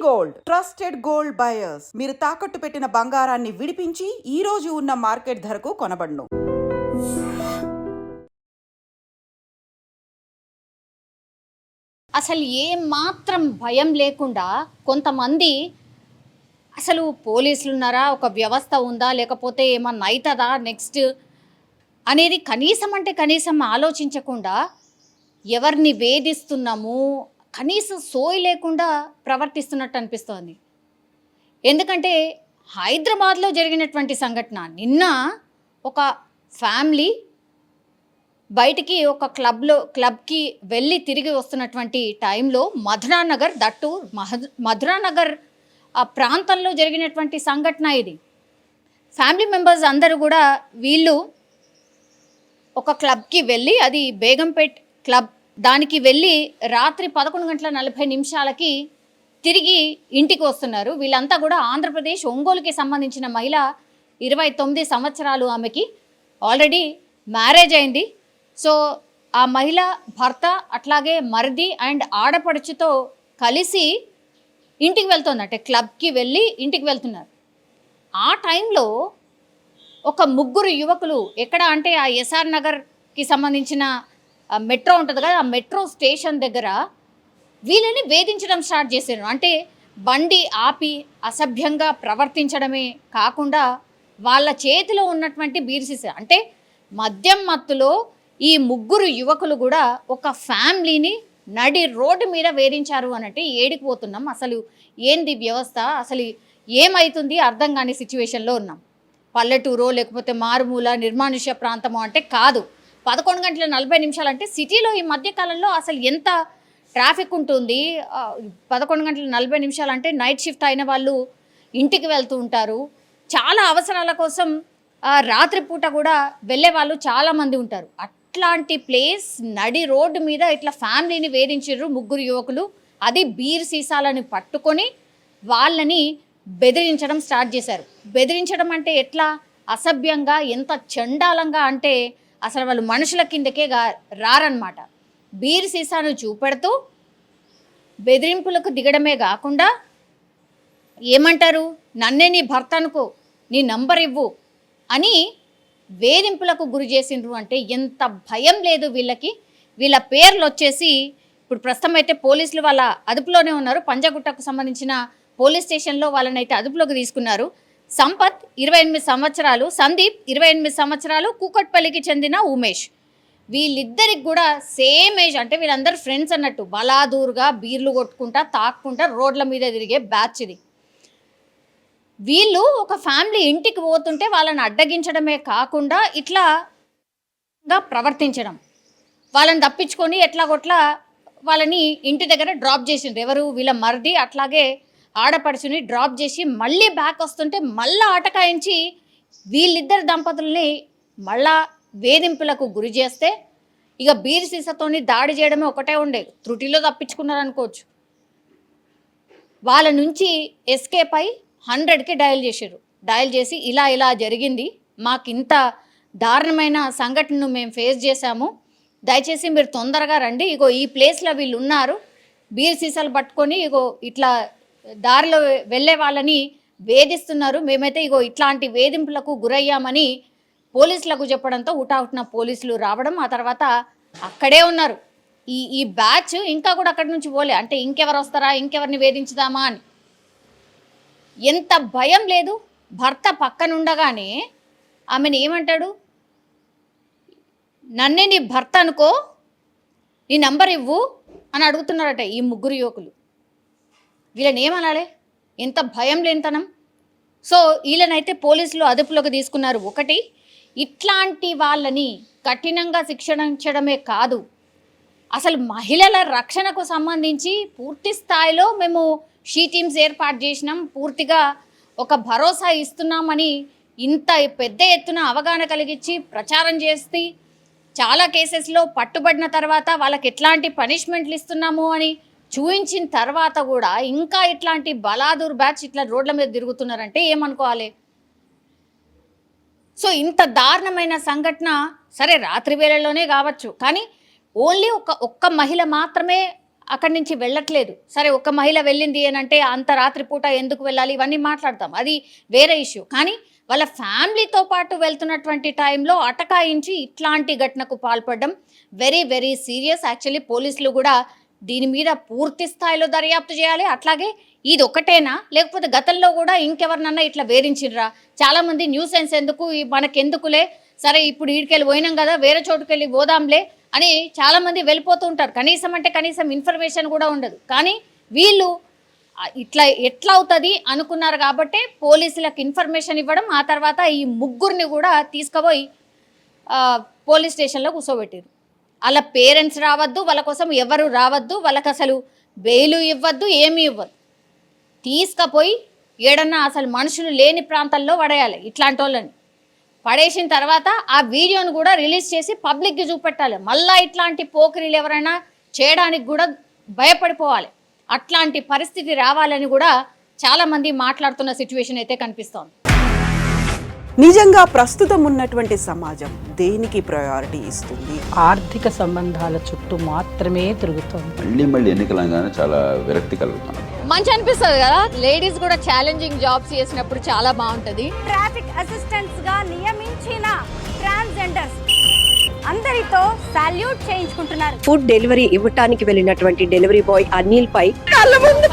Gold trusted gold buyers మీరు తాకట్టు పెట్టిన బంగారాన్ని విడిపించి ఈ రోజు ఉన్న మార్కెట్ ధరకు కొనబడును. అసలు ఏం మాత్రం భయం లేకుండా కొంతమంది అసలు పోలీసులు ఉన్నారా, ఒక వ్యవస్థ ఉందా, లేకపోతే ఏమన్నా అవుతుందా నెక్స్ట్ అనేది కనీసం అంటే కనీసం ఆలోచించకుండా ఎవరిని వేధిస్తున్నాము కనీసం సోయి లేకుండా ప్రవర్తిస్తున్నట్టు అనిపిస్తోంది. ఎందుకంటే హైదరాబాద్లో జరిగినటువంటి సంఘటన నిన్న ఒక ఫ్యామిలీ బయటికి ఒక క్లబ్కి వెళ్ళి తిరిగి వస్తున్నటువంటి టైంలో మధురానగర్ దట్టు మధురానగర్ ఆ ప్రాంతంలో జరిగినటువంటి సంఘటన ఇది. ఫ్యామిలీ మెంబర్స్ అందరూ కూడా వీళ్ళు ఒక క్లబ్కి వెళ్ళి, అది బేగంపేట్ క్లబ్, దానికి వెళ్ళి రాత్రి 11:40 తిరిగి ఇంటికి వస్తున్నారు. వీళ్ళంతా కూడా ఆంధ్రప్రదేశ్ ఒంగోలుకి సంబంధించిన మహిళ, 29 సంవత్సరాలు, ఆమెకి ఆల్రెడీ మ్యారేజ్ అయింది. సో ఆ మహిళ భర్త అట్లాగే మరిది అండ్ ఆడపడుచుతో కలిసి ఇంటికి వెళ్తుంది, అంటే క్లబ్కి వెళ్ళి ఇంటికి వెళ్తున్నారు. ఆ టైంలో ఒక ముగ్గురు యువకులు ఎక్కడ అంటే ఆ ఎస్ఆర్ నగర్కి సంబంధించిన మెట్రో ఉంటుంది కదా, ఆ మెట్రో స్టేషన్ దగ్గర వీళ్ళని వేధించడం స్టార్ట్ చేశారు. అంటే బండి ఆపి అసభ్యంగా ప్రవర్తించడమే కాకుండా వాళ్ళ చేతిలో ఉన్నటువంటి బీర్సీస్, అంటే మద్యం మత్తులో ఈ ముగ్గురు యువకులు కూడా ఒక ఫ్యామిలీని నడి రోడ్డు మీద వేధించారు అనంటే ఏడికిపోతున్నాం. అసలు ఏంది వ్యవస్థ, అసలు ఏమవుతుంది అర్థం కాని సిచ్యువేషన్లో ఉన్నాం. పల్లెటూరో లేకపోతే మారుమూల నిర్మానుష్య ప్రాంతమో అంటే కాదు. 11:40 అంటే సిటీలో ఈ మధ్యకాలంలో అసలు ఎంత ట్రాఫిక్ ఉంటుంది. 11:40 అంటే నైట్ షిఫ్ట్ అయిన వాళ్ళు ఇంటికి వెళ్తూ ఉంటారు. చాలా అవసరాల కోసం రాత్రిపూట కూడా వెళ్ళే వాళ్ళు చాలామంది ఉంటారు. అట్లాంటి ప్లేస్ నడి రోడ్డు మీద ఇట్లా ఫ్యామిలీని వేధించారు ముగ్గురు యువకులు. అది బీర్ సీసాలని పట్టుకొని వాళ్ళని బెదిరించడం స్టార్ట్ చేశారు. బెదిరించడం అంటే ఎట్లా అసభ్యంగా, ఎంత చండాలంగా అంటే అసలు వాళ్ళు మనుషుల కిందకే రారన్నమాట. బీర్ సీసాను చూపెడుతూ బెదిరింపులకు దిగడమే కాకుండా ఏమంటారు, నన్నే నీ భర్త అనుకో, నీ నంబర్ ఇవ్వు అని వేధింపులకు గురి చేసిండ్రు. అంటే ఎంత భయం లేదు వీళ్ళకి. వీళ్ళ పేర్లు వచ్చేసి ఇప్పుడు ప్రస్తుతం అయితే పోలీసులు వాళ్ళ అదుపులోనే ఉన్నారు. పంజగుట్టకు సంబంధించిన పోలీస్ స్టేషన్లో వాళ్ళనైతే అదుపులోకి తీసుకున్నారు. సంపత్ 28 సంవత్సరాలు, సందీప్ 28 సంవత్సరాలు, కూకట్పల్లికి చెందిన ఉమేష్. వీళ్ళిద్దరికి కూడా సేమ్ ఏజ్, అంటే వీళ్ళందరూ ఫ్రెండ్స్ అన్నట్టు. బలాదూరుగా బీర్లు కొట్టుకుంటా తాక్కుంటా రోడ్ల మీద తిరిగే బ్యాచ్ ఇది. వీళ్ళు ఒక ఫ్యామిలీ ఇంటికి పోతుంటే వాళ్ళని అడ్డగించడమే కాకుండా ఇట్లా ప్రవర్తించడం, వాళ్ళని తప్పించుకొని ఎట్లాగొట్లా వాళ్ళని ఇంటి దగ్గర డ్రాప్ చేసిండ్రు. ఎవరు, వీళ్ళ మరిది అట్లాగే ఆడపడుచుని డ్రాప్ చేసి మళ్ళీ బ్యాక్ వస్తుంటే మళ్ళీ ఆటకాయించి వీళ్ళిద్దరు దంపతుల్ని మళ్ళా వేధింపులకు గురి చేస్తే ఇక బీర్ సీసాతోని దాడి చేయడమే ఒకటే ఉండే. త్రుటిలో తప్పించుకున్నారనుకోవచ్చు. వాళ్ళ నుంచి ఎస్కేప్ అయి 100కి డయల్ చేశారు. డయల్ చేసి ఇలా జరిగింది, మాకు ఇంత దారుణమైన సంఘటనను మేము ఫేస్ చేశాము, దయచేసి మీరు తొందరగా రండి, ఇగో ఈ ప్లేస్లో వీళ్ళు ఉన్నారు, బీర్ సీసాలు పట్టుకొని ఇగో ఇట్లా దారిలో వెళ్ళే వాళ్ళని వేధిస్తున్నారు, మేమైతే ఇగో ఇట్లాంటి వేధింపులకు గురయ్యామని పోలీసులకు చెప్పడంతో హుటాహుటిన పోలీసులు రావడం, ఆ తర్వాత అక్కడే ఉన్నారు. ఈ బ్యాచ్ ఇంకా కూడా అక్కడి నుంచి పోలే. అంటే ఇంకెవరు వస్తారా, ఇంకెవరిని వేధించుదామా అని. ఎంత భయం లేదు. భర్త పక్కనుండగానే ఆమెను ఏమంటాడు, నన్నే నీ భర్త అనుకో, నీ నంబర్ ఇవ్వు అని అడుగుతున్నారట ఈ ముగ్గురు యువకులు. వీళ్ళని ఏమనాలి, ఎంత భయం లేనితనం. సో వీళ్ళనైతే పోలీసులు అదుపులోకి తీసుకున్నారు. ఒకటి, ఇట్లాంటి వాళ్ళని కఠినంగా శిక్షించడమే కాదు, అసలు మహిళల రక్షణకు సంబంధించి పూర్తి స్థాయిలో మేము షీ టీమ్స్ ఏర్పాటు చేసినాం, పూర్తిగా ఒక భరోసా ఇస్తున్నామని ఇంత పెద్ద ఎత్తున అవగాహన కలిగించి ప్రచారం చేసి చాలా కేసెస్లో పట్టుబడిన తర్వాత వాళ్ళకి ఎట్లాంటి పనిష్మెంట్లు ఇస్తున్నాము అని చూయించిన తర్వాత కూడా ఇంకా ఇట్లాంటి బలాదూర్ బ్యాచ్ ఇట్లా రోడ్ల మీద తిరుగుతున్నారంటే ఏమనుకోవాలి. సో ఇంత దారుణమైన సంఘటన సరే రాత్రి వేళల్లోనే కావచ్చు, కానీ ఓన్లీ ఒక్క మహిళ మాత్రమే అక్కడి నుంచి వెళ్ళట్లేదు. సరే ఒక మహిళ వెళ్ళింది అని అంటే అంత రాత్రిపూట ఎందుకు వెళ్ళాలి ఇవన్నీ మాట్లాడతాం, అది వేరే ఇష్యూ. కానీ వాళ్ళ ఫ్యామిలీతో పాటు వెళ్తున్నటువంటి టైంలో అటకాయించి ఇట్లాంటి ఘటనకు పాల్పడడం వెరీ వెరీ సీరియస్. యాక్చువల్లీ పోలీసులు కూడా దీని మీద పూర్తి స్థాయిలో దర్యాప్తు చేయాలి. అట్లాగే ఇది ఒకటేనా, లేకపోతే గతంలో కూడా ఇంకెవరినన్నా ఇట్లా వేధించిర్రా? చాలామంది న్యూసెన్స్ ఎందుకు, మనకెందుకులే, సరే ఇప్పుడు ఈడికెళ్ళి పోయినాం కదా వేరే చోటుకెళ్ళి పోదాంలే అని చాలామంది వెళ్ళిపోతూ ఉంటారు. కనీసం అంటే కనీసం ఇన్ఫర్మేషన్ కూడా ఉండదు. కానీ వీళ్ళు ఇట్లా ఎట్లా అవుతుంది అనుకున్నారు కాబట్టి పోలీసులకు ఇన్ఫర్మేషన్ ఇవ్వడం, ఆ తర్వాత ఈ ముగ్గురిని కూడా తీసుకుపోయి పోలీస్ స్టేషన్లో కూర్చోబెట్టారు. వాళ్ళ పేరెంట్స్ రావద్దు, వాళ్ళ కోసం ఎవరు రావద్దు, వాళ్ళకి అసలు బెయిలు ఇవ్వద్దు, ఏమీ ఇవ్వద్దు. తీసుకుపోయి ఏడన్నా అసలు మనుషులు లేని ప్రాంతాల్లో పడేయాలి. ఇట్లాంటి వాళ్ళని పడేసిన తర్వాత ఆ వీడియోను కూడా రిలీజ్ చేసి పబ్లిక్కి చూపెట్టాలి. మళ్ళీ ఇట్లాంటి పోకిరీలు ఎవరైనా చేయడానికి కూడా భయపడిపోవాలి. అట్లాంటి పరిస్థితి రావాలని కూడా చాలామంది మాట్లాడుతున్న సిచ్యువేషన్ అయితే కనిపిస్తోంది. నిజంగా ప్రస్తుతం ఉన్నటువంటి సమాజం దేనికి ప్రయారిటీ ఇస్తుంది? ఆర్థిక సంబంధాల చుట్టూ మాత్రమే తిరుగుతోంది. మళ్ళీ ఎన్నికలంగానే చాలా విరక్తి కలుగుతాను. మంచి అనిపిస్తుంది కదా, లేడీస్ కూడా ఛాలెంజింగ్ జాబ్స్ చేసినప్పుడు చాలా బాగుంటుంది. ట్రాఫిక్ అసిస్టెంట్స్ గా నియమించిన ట్రాన్స్జెండర్స్ అందరితో సాల్యూట్ చేయించుకుంటున్నారు. ఫుడ్ డెలివరీ ఇవ్వటానికి వెళ్ళినటువంటి డెలివరీ బాయ్ అనిల్ పై కళ్ళ ముందు